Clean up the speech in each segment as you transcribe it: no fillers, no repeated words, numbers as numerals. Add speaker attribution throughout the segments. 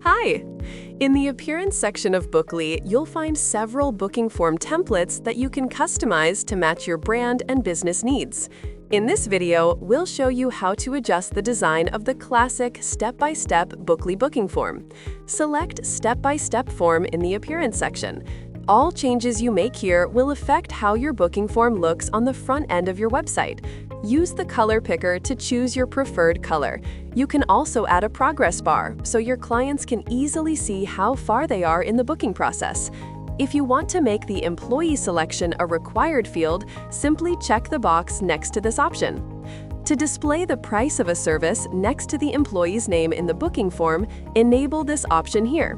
Speaker 1: Hi! In the Appearance section of Bookly, you'll find several booking form templates that you can customize to match your brand and business needs. In this video, we'll show you how to adjust the design of the classic step-by-step Bookly booking form. Select Step-by-Step form in the Appearance section. All changes you make here will affect how your booking form looks on the front end of your website. Use the color picker to choose your preferred color. You can also add a progress bar so your clients can easily see how far they are in the booking process. If you want to make the employee selection a required field, simply check the box next to this option. To display the price of a service next to the employee's name in the booking form, enable this option here.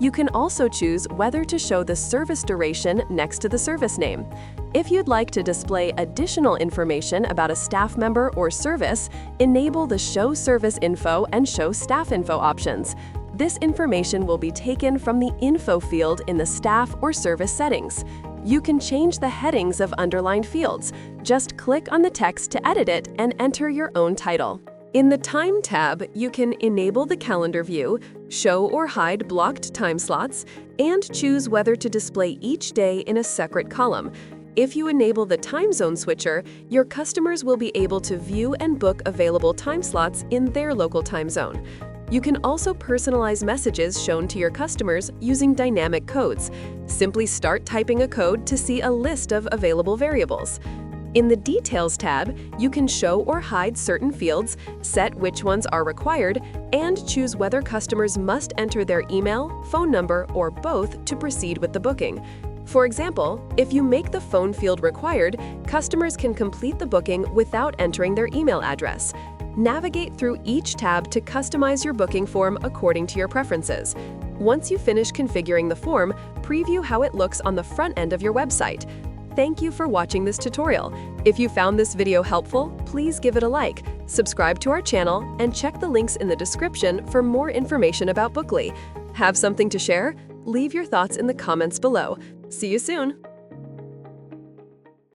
Speaker 1: You can also choose whether to show the service duration next to the service name. If you'd like to display additional information about a staff member or service, enable the Show Service Info and Show Staff Info options. This information will be taken from the Info field in the staff or service settings. You can change the headings of underlined fields. Just click on the text to edit it and enter your own title. In the Time tab, you can enable the calendar view, show or hide blocked time slots, and choose whether to display each day in a separate column. If you enable the time zone switcher, your customers will be able to view and book available time slots in their local time zone. You can also personalize messages shown to your customers using dynamic codes. Simply start typing a code to see a list of available variables. In the Details tab, you can show or hide certain fields, set which ones are required, and choose whether customers must enter their email, phone number, or both to proceed with the booking. For example, if you make the phone field required, customers can complete the booking without entering their email address. Navigate through each tab to customize your booking form according to your preferences. Once you finish configuring the form, preview how it looks on the front end of your website. Thank you for watching this tutorial. If you found this video helpful, please give it a like, subscribe to our channel, and check the links in the description for more information about Bookly. Have something to share? Leave your thoughts in the comments below. See you soon!